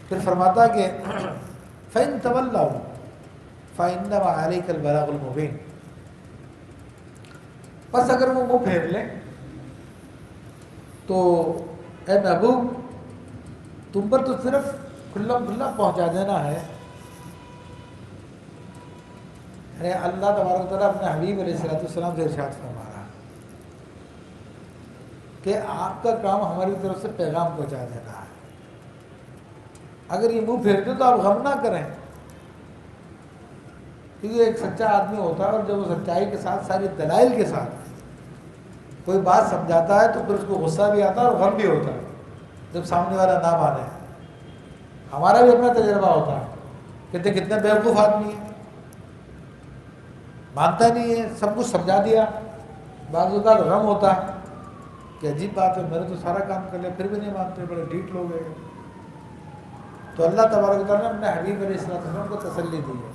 پھر فرماتا کہ فَإِن تَوَلَّوْا فَإِنَّمَا عَلَيْكَ الْبَلَاغُ الْمُبِينُ، بس اگر وہ منہ پھیر لیں تو اے محبوب تم پر تو صرف کھلا کھلا پہنچا دینا ہے. یعنی اللہ تبارک و تعالیٰ اپنے حبیب علیہ السلام سے ارشاد فرما رہا ہے کہ آپ کا کام ہماری طرف سے پیغام پہنچا دینا ہے. اگر یہ منہ پھیر دیں تو آپ غم نہ کریں، کیونکہ ایک سچا آدمی ہوتا ہے اور جب وہ سچائی کے ساتھ ساری دلائل کے ساتھ کوئی بات سمجھاتا ہے تو پھر اس کو غصہ بھی آتا ہے اور غم بھی ہوتا ہے جب سامنے والا نہ مانے. ہمارا بھی اپنا تجربہ ہوتا ہے، کہتے کتنے بیوقوف آدمی ہیں، مانتا نہیں ہے، سب کچھ سمجھا دیا. بعض اوقات غم ہوتا ہے کہ عجیب بات ہے، میں نے تو سارا کام کر لیا پھر بھی نہیں مانتے، بڑے ڈھیٹ لوگ ہیں. تو اللہ تبارک و تعالیٰ نے اپنے حبیب علیہ السلام کو تسلی دی ہے،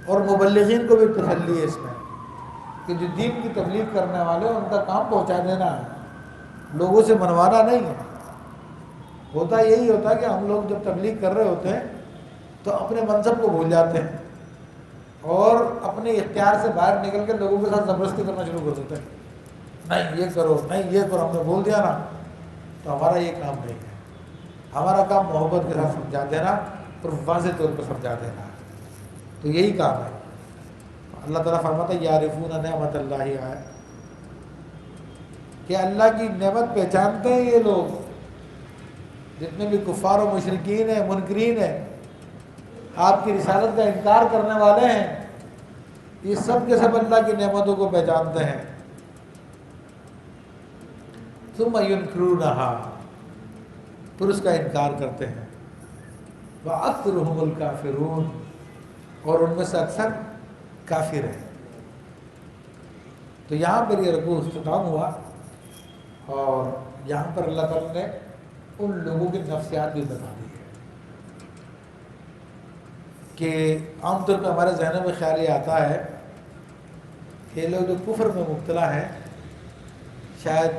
اور مبلغین کو بھی تسلی ہے اس میں کہ جو دین کی تبلیغ کرنے والے ان کا کام پہنچا دینا ہے، لوگوں سے منوانا نہیں ہے. ہوتا یہی ہوتا ہے کہ ہم لوگ جب تبلیغ کر رہے ہوتے ہیں تو اپنے منصب کو بھول جاتے ہیں اور اپنے اختیار سے باہر نکل کے لوگوں کے ساتھ زبردستی کرنا شروع کر دیتے ہیں. نہیں یہ کرو، نہیں یہ کرو، ہم نے بول دیا نا. تو ہمارا یہ کام نہیں ہے. ہمارا کام محبت کے ساتھ سمجھا دینا اور واضح طور پر سمجھا دینا ہے. تو یہی کام ہے. اللہ تعالیٰ فرماتا ہے یعرفون نعمت اللہ ہے کہ اللہ کی نعمت پہچانتے ہیں یہ لوگ، جتنے بھی کفار و مشرکین ہیں، منکرین ہیں، آپ کی رسالت کا انکار کرنے والے ہیں، یہ سب کے سب اللہ کی نعمتوں کو پہچانتے ہیں. ثم ينکرونها، پھر اس کا انکار کرتے ہیں. وَأَكْثَرُهُمُ الْكَافِرُونَ، اور ان میں سے اکثر کافر ہیں. تو یہاں پر یہ رکوع اختتام ہوا اور یہاں پر اللہ تعالیٰ نے ان لوگوں کی نفسیات بھی بتا دی ہے کہ عام طور پہ ہمارے ذہنوں میں خیال یہ آتا ہے کہ یہ لوگ جو کفر میں مبتلا ہیں شاید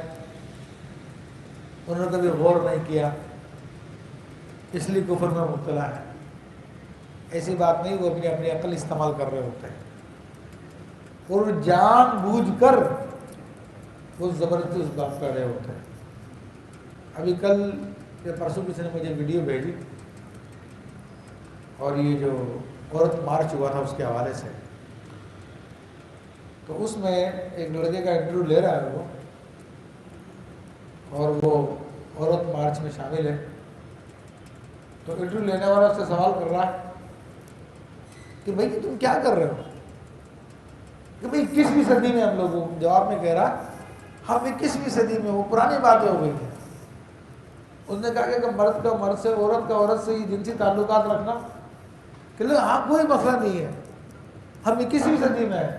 انہوں نے کبھی غور نہیں کیا اس لیے کفر میں مبتلا ہے. ایسی بات نہیں، وہ اپنی اپنی عقل استعمال کر رہے ہوتے ہیں اور جان بوجھ کر وہ زبردستی اس بات کر رہے ہوتے ہیں. ابھی کل یا پرسوں کسی نے مجھے ویڈیو بھیجی اور یہ جو عورت مارچ ہوا تھا اس کے حوالے سے، تو اس میں ایک لڑکے کا انٹرویو لے رہا ہے وہ، اور وہ عورت مارچ میں شامل ہے. تو انٹرویو لینے والا اس سے سوال کر رہا ہے کہ بھائی تم کیا کر رہے ہو، کہ بھائی 21ویں صدی میں ہم لوگوں جواب میں کہہ رہا ہم 21ویں صدی میں، وہ پرانی باتیں ہو گئی ہیں. اس نے کہا کہ مرد کا مرد سے، عورت کا عورت سے یہ جنسی تعلقات رکھنا کہ ہاں کوئی مسئلہ نہیں ہے، ہم 21ویں صدی میں ہیں.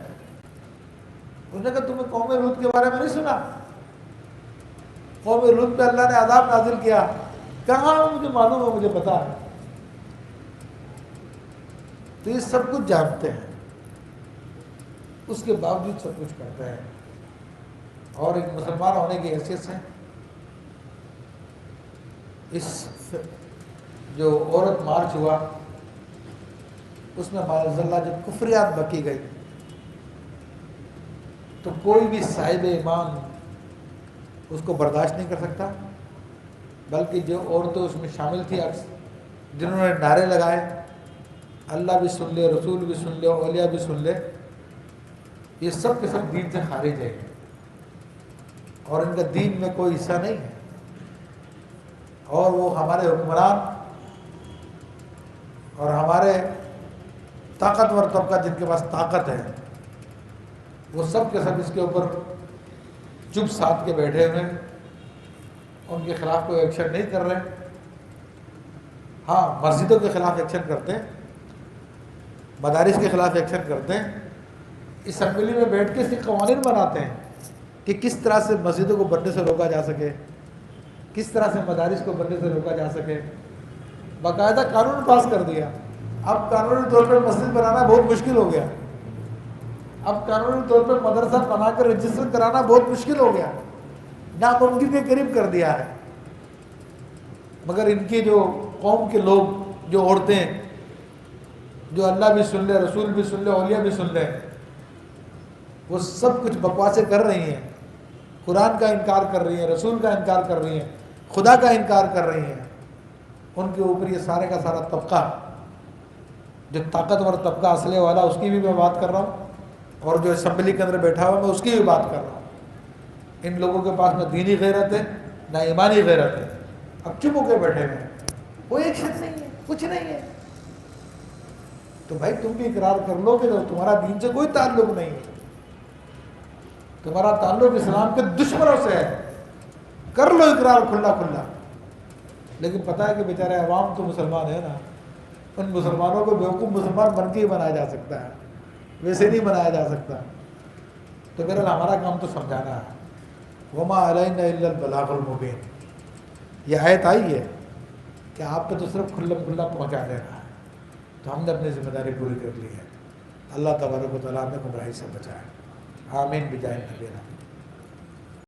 اس نے کہا تمہیں قوم لوط کے بارے میں نہیں سنا؟ قوم لوط پہ اللہ نے عذاب نازل کیا. کہاں مجھے معلوم ہے، مجھے پتا ہے. تو یہ سب کچھ جانتے ہیں، اس کے باوجود سب کچھ کرتے ہیں. اور ایک مسلمان ہونے کی حیثیت سے اس جو عورت مارچ ہوا اس میں معاذ اللہ جب کفریات بکی گئی تو کوئی بھی صاحب ایمان اس کو برداشت نہیں کر سکتا، بلکہ جو عورتیں اس میں شامل تھیں جنہوں نے نعرے لگائے اللہ بھی سن لے، رسول بھی سن لے، اولیاء بھی سن لے، یہ سب کے سب دین سے خارج ہے اور ان کا دین میں کوئی حصہ نہیں ہے. اور وہ ہمارے حکمران اور ہمارے طاقتور طبقہ جن کے پاس طاقت ہے وہ سب کے سب اس کے اوپر چپ ساتھ کے بیٹھے ہوئے، ان کے خلاف کوئی ایکشن نہیں کر رہے. ہاں مسجدوں کے خلاف ایکشن کرتے ہیں، مدارس کے خلاف ایکشن کرتے ہیں، اسمبلی میں بیٹھ کے صرف قوانین بناتے ہیں کہ کس طرح سے مسجدوں کو بننے سے روکا جا سکے، کس طرح سے مدارس کو بننے سے روکا جا سکے. باقاعدہ قانون پاس کر دیا. اب قانونی طور پر مسجد بنانا بہت مشکل ہو گیا، اب قانونی طور پر مدرسہ بنا کر رجسٹر کرانا بہت مشکل ہو گیا، ناممکن کے قریب کر دیا ہے. مگر ان کی جو قوم کے لوگ، جو عورتیں، جو اللہ بھی سن لے، رسول بھی سن لے، اولیاء بھی سن لے، وہ سب کچھ بکواسیں کر رہی ہیں، قرآن کا انکار کر رہی ہیں، رسول کا انکار کر رہی ہیں، خدا کا انکار کر رہی ہیں، ان کے اوپر یہ سارے کا سارا طبقہ، جو طاقتور طبقہ اسلحے والا، اس کی بھی میں بات کر رہا ہوں، اور جو اسمبلی کے اندر بیٹھا ہوا میں اس کی بھی بات کر رہا ہوں. ان لوگوں کے پاس نہ دینی غیرت ہے نہ ایمانی غیرت ہے. اب چپ ہو کے بیٹھے ہوئے ہیں، کوئی ایکشن نہیں ہے، کچھ نہیں ہے. تو بھائی تم بھی اقرار کر لو کہ تمہارا دین سے کوئی تعلق نہیں ہے، تمہارا تعلق اسلام کے دشمنوں سے ہے، کر لو اقرار کھلا کھلا. لیکن پتہ ہے کہ بیچارے عوام تو مسلمان ہے نا، ان مسلمانوں کو بیوقوف مسلمان بن کے ہی بنایا جا سکتا ہے، ویسے نہیں بنایا جا سکتا. تو بہرحال ہمارا کام تو سمجھانا ہے. وما علینا الا البلاغ المبین. یہ آیت آئی ہے کہ آپ پہ تو صرف کھلم کھلا پہنچا دینا ہے، تو ہم نے اپنی ذمہ داری پوری کر لی ہے. اللہ تبارک و تعالیٰ نے گمراہی سے بچائے. آمین بجائے نبی.